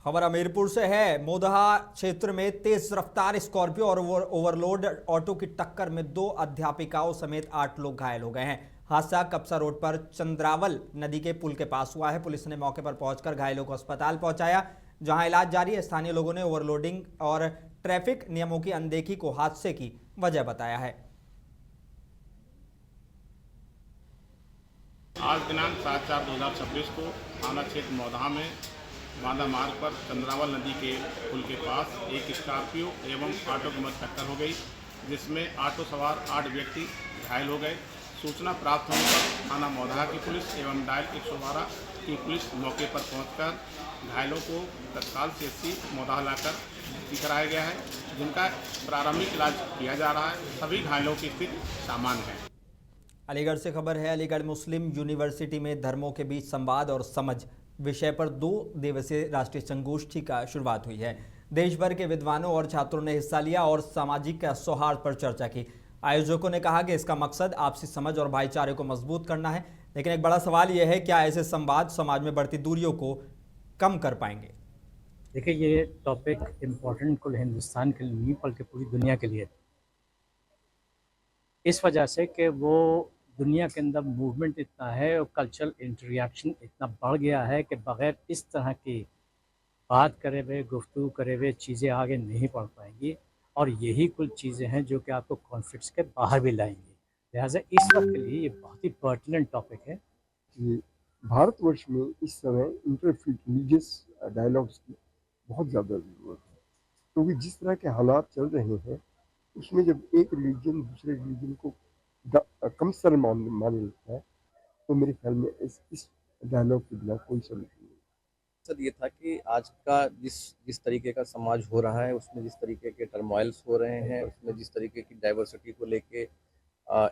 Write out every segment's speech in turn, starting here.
खबर हमीरपुर से है। मोदहा क्षेत्र में तेज रफ्तार स्कॉर्पियो और ओवरलोड ऑटो की टक्कर में 2 अध्यापिकाओं समेत 8 लोग घायल हो गए हैं। हादसा कपसा रोड पर चंद्रावल नदी के पुल के पास हुआ है। पुलिस ने मौके पर पहुंचकर घायलों को अस्पताल पहुंचाया, जहां इलाज जारी है। स्थानीय लोगों ने ओवरलोडिंग और ट्रैफिक नियमों की अनदेखी को हादसे की वजह बताया है। आज दिनांक 7/4/2026 को थाना क्षेत्र मोदहा में बांदा मार्ग पर चंद्रावल नदी के पुल के पास एक स्कॉर्पियो एवं ऑटो की मध्य टक्कर हो गई, जिसमें ऑटो सवार 8 व्यक्ति घायल हो गए। सूचना प्राप्त होने पर थाना मोदहा की पुलिस एवं डायल 112 की पुलिस मौके पर पहुंचकर घायलों को तत्काल CHC मोदहा लाकर भर्ती कराया गया है, जिनका प्रारंभिक इलाज किया जा रहा है। सभी घायलों की स्थिति सामान्य है। अलीगढ़ से खबर है। अलीगढ़ मुस्लिम यूनिवर्सिटी में धर्मों के बीच संवाद और समझ विषय पर 2 दिवसीय राष्ट्रीय संगोष्ठी का शुरुआत हुई है। देश भर के विद्वानों और छात्रों ने हिस्सा लिया और सामाजिक सौहार्द पर चर्चा की। आयोजकों ने कहा कि इसका मकसद आपसी समझ और भाईचारे को मजबूत करना है, लेकिन एक बड़ा सवाल यह है, क्या ऐसे संवाद समाज में बढ़ती दूरियों को कम कर पाएंगे। देखिए, ये टॉपिक इम्पोर्टेंट कुल हिंदुस्तान के लिए नहीं बल्कि पूरी दुनिया के लिए, इस वजह से कि वो दुनिया के अंदर मूवमेंट इतना है और कल्चरल इंटरैक्शन इतना बढ़ गया है कि बग़ैर इस तरह की बात करे हुए, गुफ्तगू करे हुए चीज़ें आगे नहीं बढ़ पाएंगी, और यही कुल चीज़ें हैं जो कि आपको कॉन्फ्लिक्ट्स के बाहर भी लाएंगी। लिहाजा इस वक्त के लिए ये बहुत ही पर्टिनेंट टॉपिक है कि भारतवर्ष में इस समय इंटरफेथ रिलीजियस डायलॉग्स की बहुत ज़्यादा ज़रूरत है, क्योंकि जिस तरह के हालात चल रहे हैं उसमें जब एक रिलीजन दूसरे रिलीजन को कम सर मानने लगता है, तो मेरे ख्याल में इस डायलॉग के बिना कोई सोल्यूशन नहीं। सर, ये था कि आज का जिस तरीके का समाज हो रहा है, उसमें जिस तरीके के टर्मोइल्स हो रहे हैं, उसमें जिस तरीके की डाइवर्सिटी को लेके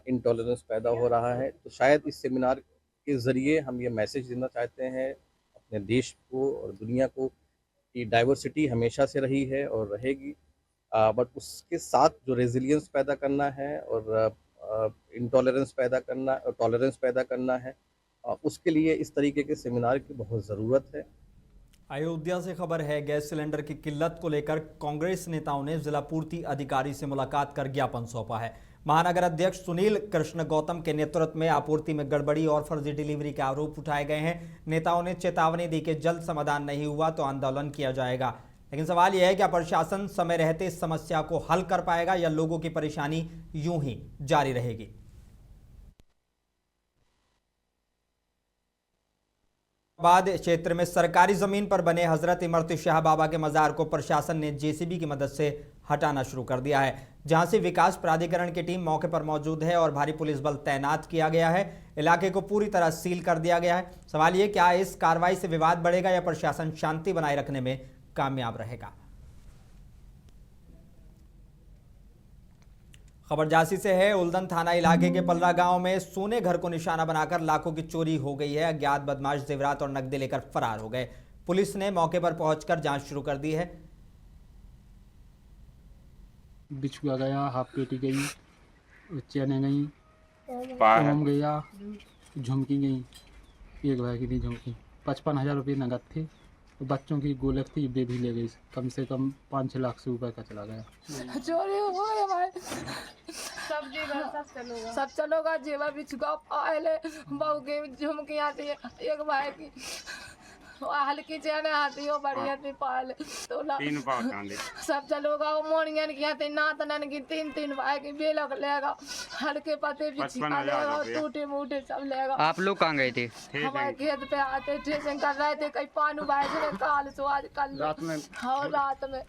इंटॉलरेंस पैदा हो रहा है, तो शायद इस सेमिनार के ज़रिए हम ये मैसेज देना चाहते हैं अपने देश को और दुनिया को कि डाइवर्सिटी हमेशा से रही है और रहेगी, बट उसके साथ जो रेजिलियंस पैदा करना है और इंटॉलरेंस पैदा करना और टॉलरेंस पैदा करना है, उसके लिए इस तरीके के सेमिनार की बहुत ज़रूरत है। अयोध्या से खबर है। गैस सिलेंडर की किल्लत को लेकर कांग्रेस नेताओं ने जिला पूर्ति अधिकारी से मुलाकात कर ज्ञापन सौंपा है। महानगर अध्यक्ष सुनील कृष्ण गौतम के नेतृत्व में आपूर्ति में गड़बड़ी और फर्जी डिलीवरी के आरोप उठाए गए हैं। नेताओं ने चेतावनी दी कि जल्द समाधान नहीं हुआ तो आंदोलन किया जाएगा, लेकिन सवाल यह है कि प्रशासन समय रहते इस समस्या को हल कर पाएगा या लोगों की परेशानी यूं ही जारी रहेगी। बाद क्षेत्र में सरकारी जमीन पर बने हजरत इमरती शाह बाबा के मजार को प्रशासन ने JCB की मदद से हटाना शुरू कर दिया है। जहां से विकास प्राधिकरण की टीम मौके पर मौजूद है और भारी पुलिस बल तैनात किया गया है। इलाके को पूरी तरह सील कर दिया गया है। सवाल ये, क्या इस कार्रवाई से विवाद बढ़ेगा या प्रशासन शांति बनाए रखने में कामयाब रहेगा। खबर झांसी से है। उल्दन थाना इलाके के पलरा गांव में सोने घर को निशाना बनाकर लाखों की चोरी हो गई है। अज्ञात बदमाश जेवरात और नकदी लेकर फरार हो गए। पुलिस ने मौके पर पहुंचकर जांच शुरू कर दी है। बिछुआ गया, हाफ पेटी गई, चैने गई, ओम गया, झुमकी गई, एक भाई की थी झुमकी। 55,000 रुपये नगद थे। तो बच्चों की गोलक थी, वे भी ले गई। कम से कम 5-6 लाख से ऊपर का चला गया। चोरी हो गए भाई, सब चलोगा जेवर भी चुका पाए, बहू की झुमकी आती है, एक भाई की हल्की चैने आती है, बढ़िया थी पाले, तो 3 पाव चांदी सब चलोगा। वो मोनियन की आती, नातनन की 3-3 भाई की बेलक लेगा, हल्के पते भी छिपा लेगा, टूटे मूटे सब लेगा। आप लोग कहाँ गए थे? हमारे खेत पे आते थे, कर रहे थे, कहीं पानू भाई से काल सो आज कल रात में। हाँ, रात में।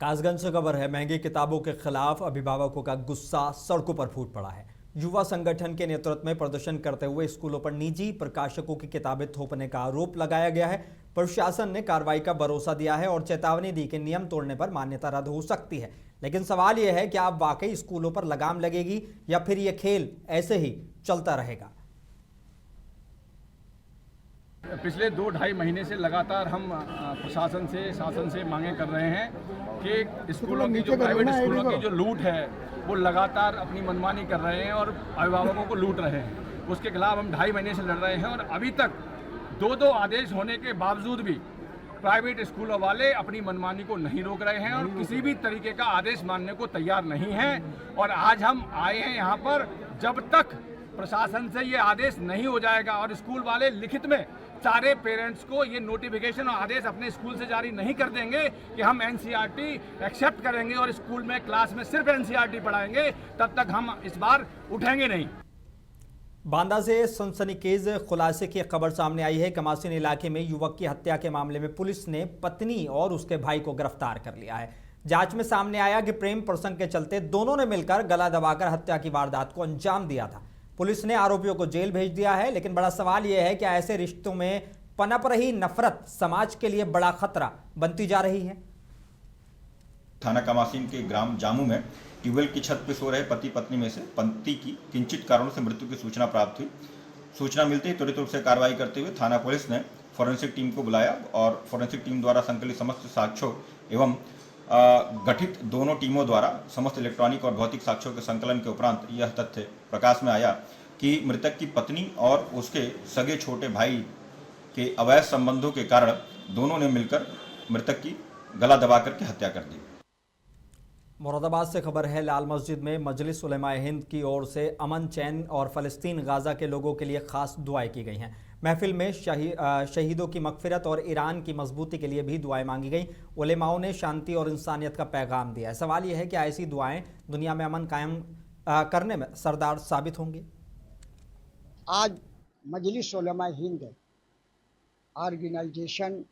कासगंज से खबर है। महंगी किताबों के खिलाफ अभिभावकों का गुस्सा सड़कों पर फूट पड़ा है। युवा संगठन के नेतृत्व में प्रदर्शन करते हुए स्कूलों पर निजी प्रकाशकों की किताबें थोपने का आरोप लगाया गया है। प्रशासन ने कार्रवाई का भरोसा दिया है और चेतावनी दी कि नियम तोड़ने पर मान्यता रद्द हो सकती है, लेकिन सवाल यह है कि अब वाकई स्कूलों पर लगाम लगेगी या फिर यह खेल ऐसे ही चलता रहेगा। पिछले 2-2.5 महीने से लगातार हम प्रशासन से, शासन से मांगे कर रहे हैं कि स्कूलों की जो प्राइवेट स्कूलों की जो लूट है वो लगातार अपनी मनमानी कर रहे हैं और अभिभावकों को लूट रहे हैं। उसके खिलाफ हम 2.5 महीने से लड़ रहे हैं और अभी तक 2-2 आदेश होने के बावजूद भी प्राइवेट स्कूलों वाले अपनी मनमानी को नहीं रोक रहे हैं और किसी भी तरीके का आदेश मानने को तैयार नहीं हैं। और आज हम आए हैं यहाँ पर, जब तक प्रशासन से ये आदेश नहीं हो जाएगा और स्कूल वाले लिखित में सारे पेरेंट्स को ये नोटिफिकेशन और आदेश अपने स्कूल से जारी नहीं कर देंगे कि हम एनसीईआरटी एक्सेप्ट करेंगे और स्कूल में क्लास में सिर्फ एनसीईआरटी पढ़ाएंगे, तब तक हम इस बार उठेंगे नहीं। बांदा से सनसनीखेज खुलासे की खबर सामने आई है। कमासीन इलाके में युवक की हत्या के मामले में पुलिस ने पत्नी और उसके भाई को गिरफ्तार कर लिया है। जांच में सामने आया कि प्रेम प्रसंग के चलते दोनों ने मिलकर गला दबाकर हत्या की वारदात को अंजाम दिया था। पुलिस ने आरोपियों को जेल भेज दिया है, लेकिन बड़ा सवाल यह है कि ऐसे रिश्तों में पनप रही नफरत समाज के लिए बड़ा खतरा बनती जा रही है। थाना कमासीन के ग्राम जामू में ट्यूबवेल की छत पर सो रहे पति पत्नी में से पति की किंचित कारणों से मृत्यु की सूचना प्राप्त हुई। सूचना मिलते ही त्वरित रूप से कार्रवाई करते हुए थाना पुलिस ने फॉरेंसिक टीम को बुलाया और फॉरेंसिक टीम द्वारा संकलित समस्त साक्ष्यों एवं गठित दोनों टीमों द्वारा समस्त इलेक्ट्रॉनिक और भौतिक साक्ष्यों के संकलन के उपरांत यह तथ्य प्रकाश में आया कि मृतक की पत्नी और उसके सगे छोटे भाई के अवैध संबंधों के कारण दोनों ने मिलकर मृतक की गला दबा करके हत्या कर दी। मुरादाबाद से खबर है, लाल मस्जिद में मजलिस उलेमाए हिंद की ओर से अमन, चैन और फ़लस्तीन गाज़ा के लोगों के लिए खास दुआएं की गई हैं। महफिल में शहीदों की मगफिरत और ईरान की मजबूती के लिए भी दुआएं मांगी गई। उलेमाओं ने शांति और इंसानियत का पैगाम दिया है। सवाल यह है कि ऐसी दुआएं दुनिया में अमन कायम करने में सरदार साबित होंगी। आज मजलिस उलेमाए हिंद ऑर्गेनाइजेशन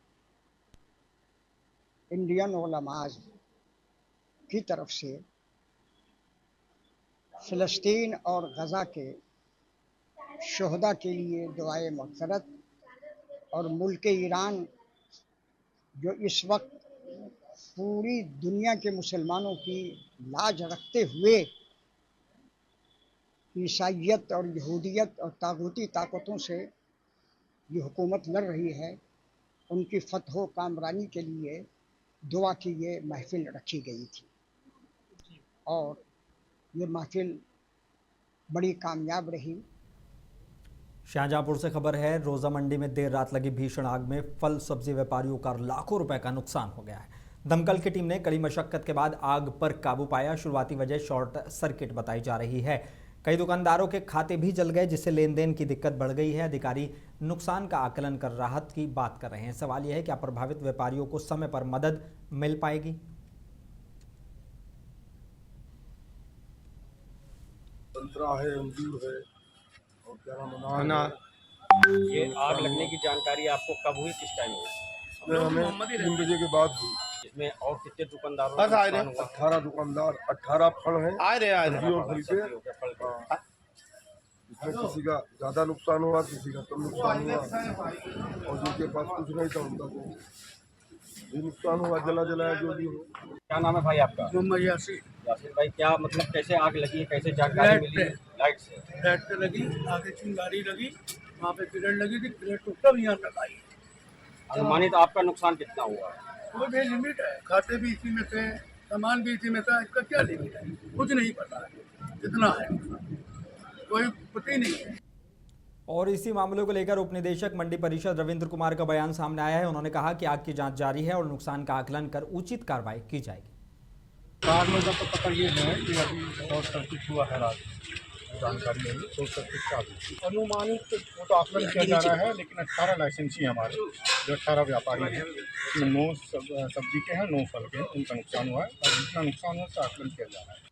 इंडियन उलमाज की तरफ से फ़लस्तीन और गज़ा के शहदा के लिए दुआए मग़फ़िरत और मुल्क ईरान जो इस वक्त पूरी दुनिया के मुसलमानों की लाज रखते हुए ईसाइयत और यहूदियत और तागूती ताकतों से ये हुकूमत लड़ रही है, उनकी फतह कामरानी के लिए दुआ की ये महफिल रखी गई थी और ये महफिल बड़ी कामयाब रही। शाहजहांपुर से खबर है, रोज़ा मंडी में देर रात लगी भीषण आग में फल सब्जी व्यापारियों का लाखों रुपए का नुकसान हो गया है। दमकल की टीम ने कड़ी मशक्कत के बाद आग पर काबू पाया। शुरुआती वजह शॉर्ट सर्किट बताई जा रही है। कई दुकानदारों के खाते भी जल गए, जिससे लेन देन की दिक्कत बढ़ गई है। अधिकारी नुकसान का आकलन कर राहत की बात कर रहे हैं। सवाल यह है कि प्रभावित व्यापारियों को समय पर मदद मिल पाएगी। संतरा है, अंगूर है और क्या नाम अनार। ये आग लगने की जानकारी आपको कब हुई, किस टाइम हुई? हमें 3 बजे के बाद हुई। इसमें और कितने दुकानदारों बस को आए नुकसान रहे हुआ? 18 दुकानदार, 18 फल हैं, आए रहे सब्जी और फल के। हाँ। इसमें किसी का ज़्यादा नुकसान हुआ, किसी का कम नुकसान हुआ और जिनके पास कुछ नहीं था उनका तो भी नुकसान हुआ, जला जलाया जो भी हो। क्या नाम है भाई आपका? मोहम्मद यासीर। यासिर भाई, क्या मतलब कैसे आग लगी है, कैसे जानकारी मिली? लाइट से लाइट पे लगी, आगे चिंगारी लगी, वहाँ पे करंट लगी थी, करंट तो तब यहाँ तक आई। अनुमानित आपका नुकसान कितना हुआ? वो भी लिमिट है, खाते भी इसी में थे, सामान भी इसी में था, इसका क्या लिमिट है कुछ नहीं पता है कितना है, कोई पता ही नहीं है। और इसी मामले को लेकर उप निदेशक मंडी परिषद रविंद्र कुमार का बयान सामने आया है। उन्होंने कहा कि आग की जांच जारी है और नुकसान का आकलन कर उचित कार्रवाई की जाएगी। कारणों का तो पता ये है कि अभी शॉर्ट सर्किट हुआ है, रात जानकारी नहीं, शॉर्ट सर्किट का अनुमानित वो तो आकलन किया जा रहा है, लेकिन 18 लाइसेंसी हैं हमारे, जो 18 व्यापारी हैं, उसमें 9 सब्जी के हैं, 9 फल के हैं, उनका नुकसान हुआ है और जितना नुकसान हुआ उसका आकलन किया जा रहा है।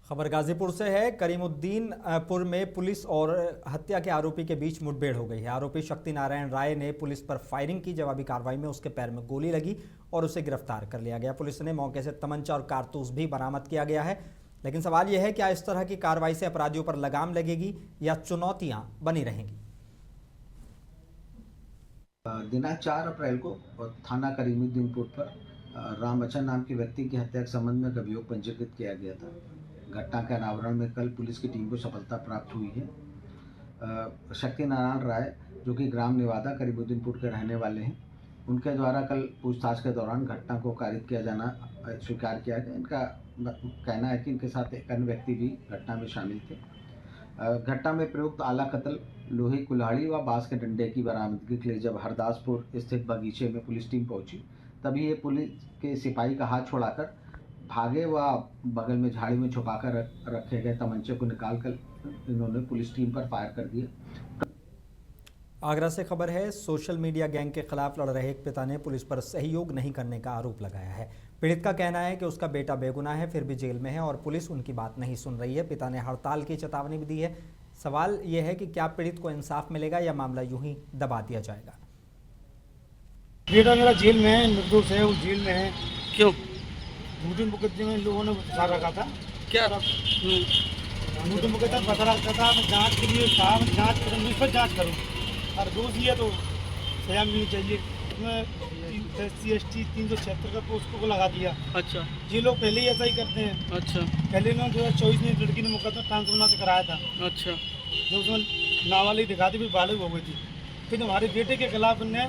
खबर गाजीपुर से है। करीमुद्दीनपुर में पुलिस और हत्या के आरोपी के बीच मुठभेड़ हो गई है। आरोपी शक्ति नारायण राय ने पुलिस पर फायरिंग की। जवाबी कार्रवाई में उसके पैर में गोली लगी और उसे गिरफ्तार कर लिया गया। पुलिस ने मौके से तमंचा और कारतूस भी बरामद किया गया है। लेकिन सवाल यह है कि इस तरह की कार्रवाई से अपराधियों पर लगाम लगेगी या चुनौतियां बनी रहेंगी। दिनांक 4 अप्रैल को थाना करीमुद्दीनपुर पर रामबच्चन नाम के व्यक्ति की हत्या के संबंध में अभियोग पंजीकृत किया गया था। घटना के अनावरण में कल पुलिस की टीम को सफलता प्राप्त हुई है। शक्ति नारायण राय, जो कि ग्राम निवादा करीमुद्दीनपुर के रहने वाले हैं, उनके द्वारा कल पूछताछ के दौरान घटना को कारित किया जाना स्वीकार किया गया। इनका कहना है कि इनके साथ एक अन्य व्यक्ति भी घटना में शामिल थे। घटना में प्रयुक्त आला कत्ल लोहे कुल्हाड़ी व बांस के डंडे की बरामदगी के लिए जब हरदासपुर स्थित बगीचे में पुलिस टीम पहुंची, तभी ये पुलिस के सिपाही का हाथ छुड़ाकर भागे व बगल में झाड़ी में छुपाकर रखे गए तमंचे को निकालकर इन्होंने पुलिस टीम पर फायर कर दिया। आगरा से खबर है, सोशल मीडिया गैंग के खिलाफ लड़ रहे एक पिता ने पुलिस पर सहयोग नहीं करने का आरोप लगाया है। पीड़ित का कहना है कि उसका बेटा बेगुनाह है, फिर भी जेल में है और पुलिस उनकी बात नहीं सुन रही है। पिता ने हड़ताल की चेतावनी भी दी है। सवाल यह है कि क्या पीड़ित को इंसाफ मिलेगा या मामला यूं ही दबा दिया जाएगा। बेटा मेरा जेल में है, निर्दोष है, वो जेल में है। क्यों? झूठे मुकदमे में लोगों ने फंसा रखा था। क्या झूठे मुकदमे फंसा रखा था। मैं जांच के लिए कहा, मैं जांच करूँ, इस पर जांच करूँ और दोषी है तो सजा मिलनी चाहिए। मैं SC/ST 376 का पोस्ट को लगा दिया। अच्छा, ये लोग पहले ही ऐसा ही करते हैं। अच्छा, पहले इन्होंने 2024 में लड़की ने मुकदमा ट्रांसफर से कराया था। अच्छा, जो उसमें नाबालिग दिखा दी, फिर बालिग हो गई थी। फिर हमारे बेटे के खिलाफ ने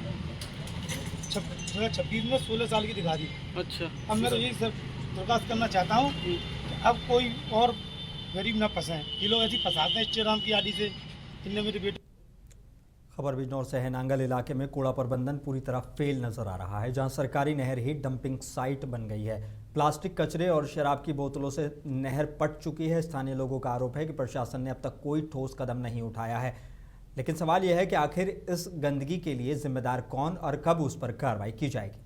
2026 में 16 साल की दिखा दी। अच्छा, अब मैं तो यही सब दरख्वास्त करना चाहता हूँ कि अब कोई और गरीब ना फंसे। ये लोग ऐसी फंसाते हैं इंस्टाग्राम की आदि से। इनने मेरे बेटे। खबर बिजनौर से है। नांगल इलाके में कूड़ा प्रबंधन पूरी तरह फेल नजर आ रहा है, जहां सरकारी नहर ही डंपिंग साइट बन गई है। प्लास्टिक, कचरे और शराब की बोतलों से नहर पट चुकी है। स्थानीय लोगों का आरोप है कि प्रशासन ने अब तक कोई ठोस कदम नहीं उठाया है। लेकिन सवाल यह है कि आखिर इस गंदगी के लिए जिम्मेदार कौन और कब उस पर कार्रवाई की जाएगी।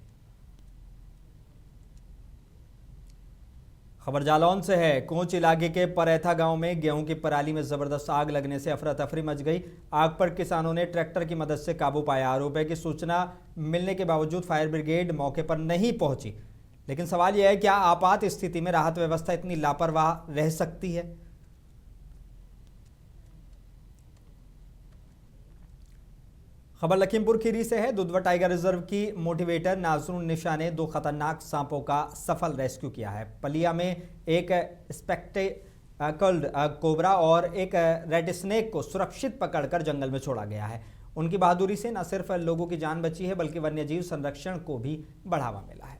खबर जालौन से है। कोंच इलाके के परेथा गांव में गेहूं की पराली में जबरदस्त आग लगने से अफरा तफरी मच गई। आग पर किसानों ने ट्रैक्टर की मदद से काबू पाया। आरोप है कि सूचना मिलने के बावजूद फायर ब्रिगेड मौके पर नहीं पहुंची। लेकिन सवाल यह है, क्या आपात स्थिति में राहत व्यवस्था इतनी लापरवाह रह सकती है? खबर लखीमपुर खीरी से है। दुधवा टाइगर रिजर्व की मोटिवेटर नाजरुन निशा ने 2 खतरनाक सांपों का सफल रेस्क्यू किया है। पलिया में एक स्पेक्टेकल्ड कोबरा और एक रेड स्नेक को सुरक्षित पकड़कर जंगल में छोड़ा गया है। उनकी बहादुरी से न सिर्फ लोगों की जान बची है, बल्कि वन्यजीव संरक्षण को भी बढ़ावा मिला है।